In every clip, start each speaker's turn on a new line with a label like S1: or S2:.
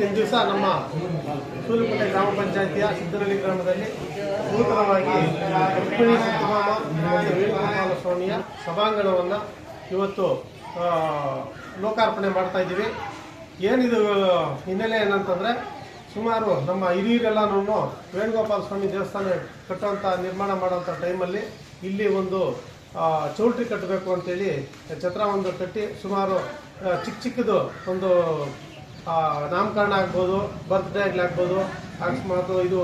S1: ಇವತ್ತಿನ ದಿವಸ ನಮ್ಮ ಸೂಲುಕುಂಟೆ ಗ್ರಾಮ ಪಂಚಾಯಿತಿಯ ಸಿದ್ದನಹಳ್ಳಿ ಗ್ರಾಮದಲ್ಲಿ ನೂತನವಾಗಿ ರುಕ್ಮಿಣಿ ಸತ್ಯಭಾಮ ವೇಣುಗೋಪಾಲ ಸ್ವಾಮಿಯ ಸಭಾಂಗಣವನ್ನು ಇವತ್ತು ಲೋಕಾರ್ಪಣೆ ಮಾಡ್ತಾ ಇದ್ದೀವಿ. ಏನಿದು ಹಿನ್ನೆಲೆ ಏನಂತಂದರೆ, ಸುಮಾರು ನಮ್ಮ ಹಿರಿಯರೆಲ್ಲನೂ ವೇಣುಗೋಪಾಲ ಸ್ವಾಮಿ ದೇವಸ್ಥಾನ ಕಟ್ಟುವಂಥ ನಿರ್ಮಾಣ ಮಾಡೋಂಥ ಟೈಮಲ್ಲಿ ಇಲ್ಲಿ ಒಂದು ಚೌಲ್ಟ್ರಿ ಕಟ್ಟಬೇಕು ಅಂತೇಳಿ ಛತ್ರ ಒಂದು ಕಟ್ಟಿ ಸುಮಾರು ಚಿಕ್ಕದು ಒಂದು ನಾಮಕರಣ ಆಗ್ಬೋದು, ಬರ್ತ್ಡೇ ಆಗ್ಲಾಗ್ಬೋದು, ಅಕಸ್ಮಾತ್ ಇದು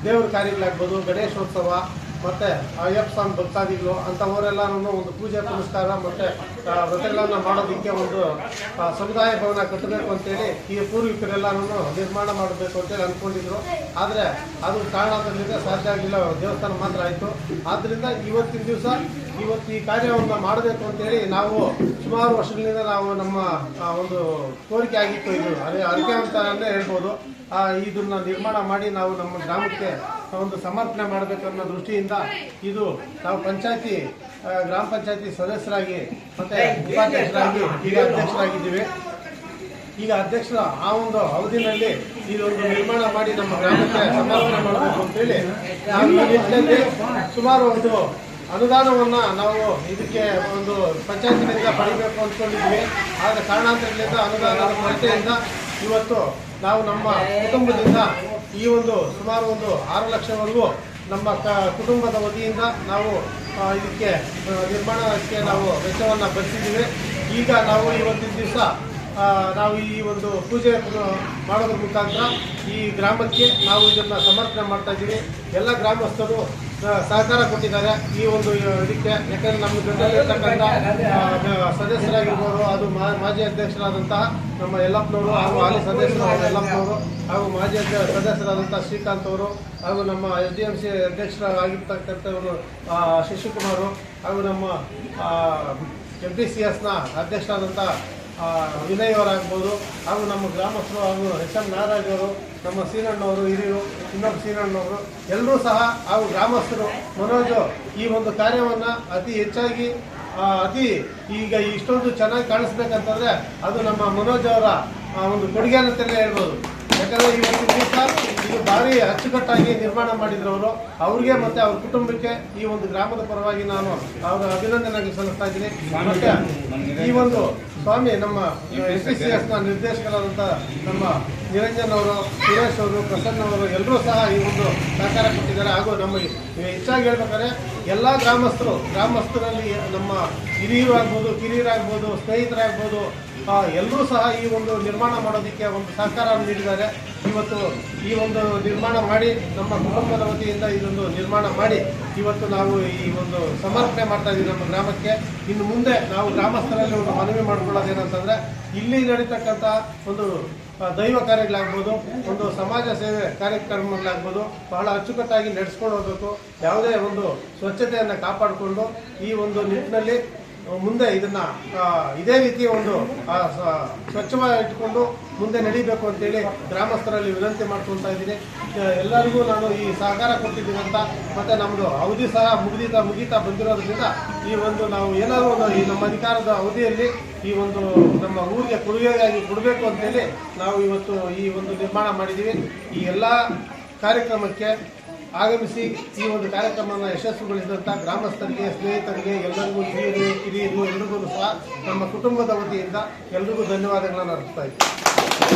S1: ದೇವ್ರ ಕಾರ್ಯಗಳಾಗ್ಬೋದು, ಗಣೇಶೋತ್ಸವ ಮತ್ತು ಅಯ್ಯಪ್ಪ ಸ್ವಾಮಿ ಭಕ್ತಾದಿಗಳು ಅಂಥವರೆಲ್ಲನೂ ಒಂದು ಪೂಜೆ ಪುನಸ್ಕಾರ ಮತ್ತು ವ್ರತಗಳನ್ನು ಮಾಡೋದಕ್ಕೆ ಒಂದು ಸಮುದಾಯ ಭವನ ಕಟ್ಟಬೇಕು ಅಂತೇಳಿ ಈ ಪೂರ್ವಿಕರೆಲ್ಲನೂ ನಿರ್ಮಾಣ ಮಾಡಬೇಕು ಅಂತೇಳಿ ಅಂದ್ಕೊಂಡಿದ್ರು. ಆದರೆ ಅದು ಕಾರಣಾಂತರದಿಂದ ಸಾಧ್ಯ ಆಗಲಿಲ್ಲ, ದೇವಸ್ಥಾನ ಮಾತ್ರ ಆಯಿತು. ಆದ್ದರಿಂದ ಇವತ್ತಿನ ದಿವಸ ಇವತ್ತು ಈ ಕಾರ್ಯವನ್ನು ಮಾಡಬೇಕು ಅಂತೇಳಿ ನಾವು ಸುಮಾರು ವರ್ಷಗಳಿಂದ ನಾವು ನಮ್ಮ ಒಂದು ಕೋರಿಕೆ ಆಗಿತ್ತು. ಇದು ಅರಿಕೆ ಅಂತಲೇ ಹೇಳ್ಬೋದು. ಇದನ್ನು ನಿರ್ಮಾಣ ಮಾಡಿ ನಾವು ನಮ್ಮ ಗ್ರಾಮಕ್ಕೆ ಒಂದು ಸಮರ್ಪಣೆ ಮಾಡಬೇಕು ಅನ್ನೋ ದೃಷ್ಟಿಯಿಂದ ಇದು ನಾವು ಪಂಚಾಯತಿ ಗ್ರಾಮ ಪಂಚಾಯತಿ ಸದಸ್ಯರಾಗಿ ಮತ್ತು ಉಪಾಧ್ಯಕ್ಷರಾಗಿ ಈಗ ಅಧ್ಯಕ್ಷರಾಗಿದ್ದೀವಿ. ಈಗ ಅಧ್ಯಕ್ಷರ ಆ ಒಂದು ಅವಧಿನಲ್ಲಿ ಇದೊಂದು ನಿರ್ಮಾಣ ಮಾಡಿ ನಮ್ಮ ಗ್ರಾಮಕ್ಕೆ ಸಮರ್ಪಣೆ ಮಾಡಬೇಕು ಅಂತೇಳಿ ನಾವು ಈ ನಿಟ್ಟಿನಲ್ಲಿ ಸುಮಾರು ಒಂದು ಅನುದಾನವನ್ನು ನಾವು ಇದಕ್ಕೆ ಒಂದು ಪಂಚಾಯತಿನಿಂದ ಪಡಿಬೇಕು ಅಂದ್ಕೊಂಡಿದ್ವಿ. ಆದರೆ ಕಾರಣಾಂತರಗಳಿಂದ ಅನುದಾನದ ಕೊರತೆಯಿಂದ ಇವತ್ತು ನಾವು ನಮ್ಮ ಕುಟುಂಬದಿಂದ ಈ ಒಂದು ಸುಮಾರು ಒಂದು 6 ಲಕ್ಷವರೆಗೂ ನಮ್ಮ ಕುಟುಂಬದ ವತಿಯಿಂದ ನಾವು ಇದಕ್ಕೆ ನಿರ್ಮಾಣಕ್ಕೆ ನಾವು ವೆಚ್ಚವನ್ನು ಭರಿಸಿದ್ದೀವಿ. ಈಗ ನಾವು ಇವತ್ತಿನ ದಿವಸ ನಾವು ಈ ಒಂದು ಪೂಜೆ ಮಾಡೋದ್ರ ಮುಖಾಂತರ ಈ ಗ್ರಾಮಕ್ಕೆ ನಾವು ಇದನ್ನು ಸಮರ್ಪಣೆ ಮಾಡ್ತಾ ಇದ್ದೀವಿ. ಎಲ್ಲ ಗ್ರಾಮಸ್ಥರು ಸಹಕಾರ ಕೊಟ್ಟಿದ್ದಾರೆ ಈ ಒಂದು ಇದಕ್ಕೆ. ಯಾಕಂದರೆ ನಮ್ಮ ಜೊತೆಲಿರ್ತಕ್ಕಂಥ ಸದಸ್ಯರಾಗಿರ್ಬೋದು, ಅದು ಮಾಜಿ ಅಧ್ಯಕ್ಷರಾದಂತಹ ನಮ್ಮ ಯಲ್ಲಪ್ಪನವರು ಹಾಗೂ ಹಾಲಿ ಸದಸ್ಯರು ಯಲ್ಲಪ್ಪನವರು ಹಾಗೂ ಮಾಜಿ ಸದಸ್ಯರಾದಂಥ ಶ್ರೀಕಾಂತ್ ಅವರು ಹಾಗೂ ನಮ್ಮ SDMC ಅಧ್ಯಕ್ಷರಾಗಿರ್ತಕ್ಕಂಥವರು ಶಶಿಕುಮಾರು ಹಾಗೂ ನಮ್ಮ MPCSನ ಅಧ್ಯಕ್ಷರಾದಂಥ ವಿನಯ್ ಅವರಾಗ್ಬೋದು ಹಾಗೂ ನಮ್ಮ ಗ್ರಾಮಸ್ಥರು ಹಾಗೂ SM ನಾಗರಾಜ್ ಅವರು, ನಮ್ಮ ಸೀನಣ್ಣವರು ಹಿರಿಯರು, ಇನ್ನೊಬ್ಬ ಸೀನಣ್ಣವರು ಎಲ್ಲರೂ ಸಹ ಹಾಗೂ ಗ್ರಾಮಸ್ಥರು ಮನೋಜ್ ಈ ಒಂದು ಕಾರ್ಯವನ್ನು ಅತಿ ಹೆಚ್ಚಾಗಿ ಈಗ ಇಷ್ಟೊಂದು ಚೆನ್ನಾಗಿ ಕಾಣಿಸ್ಬೇಕಂತಂದರೆ ಅದು ನಮ್ಮ ಮನೋಜ್ ಅವರ ಒಂದು ಕೊಡುಗೆ ಅಂತಲೇ ಹೇಳ್ಬೋದು. ಯಾಕಂದರೆ ಇವತ್ತಿನ ದಿವಸ ಇದು ಭಾರಿ ಅಚ್ಚುಕಟ್ಟಾಗಿ ನಿರ್ಮಾಣ ಮಾಡಿದ್ರು ಅವರು. ಅವ್ರಿಗೆ ಮತ್ತು ಅವ್ರ ಕುಟುಂಬಕ್ಕೆ ಈ ಒಂದು ಗ್ರಾಮದ ಪರವಾಗಿ ನಾನು ಅವರ ಅಭಿನಂದನೆ ಸಲ್ಲಿಸ್ತಾ ಇದ್ದೀನಿ. ಮತ್ತು ಈ ಒಂದು ಸ್ವಾಮಿ ನಮ್ಮ SPCSನ ನಿರ್ದೇಶಕರಾದಂಥ ನಮ್ಮ ನಿರಂಜನ್ ಅವರು, ಸುರೇಶ್ ಅವರು, ಪ್ರಸನ್ನ ಅವರು ಎಲ್ಲರೂ ಸಹ ಈ ಒಂದು ಸಹಕಾರ ಕೊಟ್ಟಿದ್ದಾರೆ. ಹಾಗೂ ನಮಗೆ ಹೆಚ್ಚಾಗಿ ಹೇಳ್ಬೇಕಾದ್ರೆ ಎಲ್ಲ ಗ್ರಾಮಸ್ಥರಲ್ಲಿ ನಮ್ಮ ಹಿರಿಯರು ಆಗ್ಬೋದು, ಕಿರಿಯರಾಗ್ಬೋದು, ಸ್ನೇಹಿತರಾಗ್ಬೋದು ಎಲ್ಲರೂ ಸಹ ಈ ಒಂದು ನಿರ್ಮಾಣ ಮಾಡೋದಕ್ಕೆ ಒಂದು ಸಹಕಾರ ನೀಡಿದ್ದಾರೆ. ಇವತ್ತು ಈ ಒಂದು ನಿರ್ಮಾಣ ಮಾಡಿ ನಮ್ಮ ಕುಟುಂಬದ ವತಿಯಿಂದ ಇದೊಂದು ನಿರ್ಮಾಣ ಮಾಡಿ ಇವತ್ತು ನಾವು ಈ ಒಂದು ಸಮರ್ಪಣೆ ಮಾಡ್ತಾ ಇದ್ದೀವಿ ನಮ್ಮ ಗ್ರಾಮಕ್ಕೆ. ಇನ್ನು ಮುಂದೆ ನಾವು ಗ್ರಾಮಸ್ಥರಲ್ಲಿ ಒಂದು ಮನವಿ ಮಾಡ್ಕೊಳ್ಳೋದೇನಂತಂದರೆ, ಇಲ್ಲಿ ನಡೀತಕ್ಕಂಥ ಒಂದು ದೈವ ಕಾರ್ಯಗಳಾಗ್ಬೋದು, ಒಂದು ಸಮಾಜ ಸೇವೆ ಕಾರ್ಯಕ್ರಮಗಳಾಗ್ಬೋದು ಬಹಳ ಅಚ್ಚುಕಟ್ಟಾಗಿ ನಡೆಸ್ಕೊಂಡು ಹೋಗಬೇಕು. ಯಾವುದೇ ಒಂದು ಸ್ವಚ್ಛತೆಯನ್ನು ಕಾಪಾಡಿಕೊಂಡು ಈ ಒಂದು ನಿಟ್ಟಿನಲ್ಲಿ ಮುಂದೆ ಇದನ್ನು ಇದೇ ರೀತಿಯ ಒಂದು ಸ್ವಚ್ಛವಾಗಿ ಇಟ್ಕೊಂಡು ಮುಂದೆ ನಡೀಬೇಕು ಅಂತೇಳಿ ಗ್ರಾಮಸ್ಥರಲ್ಲಿ ವಿನಂತಿ ಮಾಡ್ಕೊಳ್ತಾ ಇದ್ದೀನಿ. ಎಲ್ಲರಿಗೂ ನಾನು ಈ ಸಹಕಾರ ಕೊಟ್ಟಿದ್ದೀನಿ ಅಂತ, ಮತ್ತು ನಮ್ಮದು ಅವಧಿ ಸಹ ಮುಗೀತಾ ಬಂದಿರೋದ್ರಿಂದ ಈ ಒಂದು ನಾವು ಏನಾದರೂ ಒಂದು ಈ ನಮ್ಮ ಅಧಿಕಾರದ ಅವಧಿಯಲ್ಲಿ ಈ ಒಂದು ನಮ್ಮ ಊರಿಗೆ ಕೊಡುಗೆಯಾಗಿ ಕೊಡಬೇಕು ಅಂತೇಳಿ ನಾವು ಇವತ್ತು ಈ ಒಂದು ನಿರ್ಮಾಣ ಮಾಡಿದ್ದೀವಿ. ಈ ಎಲ್ಲ ಕಾರ್ಯಕ್ರಮಕ್ಕೆ ಆಗಮಿಸಿ ಈ ಒಂದು ಕಾರ್ಯಕ್ರಮವನ್ನು ಯಶಸ್ವಿಗೊಳಿಸಿದಂಥ ಗ್ರಾಮಸ್ಥರಿಗೆ, ಸ್ನೇಹಿತರಿಗೆ, ಎಲ್ಲರಿಗೂ ಹಿರಿಯರು ಎಲ್ರಿಗೂ ಸಹ ನಮ್ಮ ಕುಟುಂಬದ ವತಿಯಿಂದ ಎಲ್ರಿಗೂ ಧನ್ಯವಾದಗಳನ್ನು ಅರ್ಪಿಸ್ತಾ ಇದ್ದೀನಿ.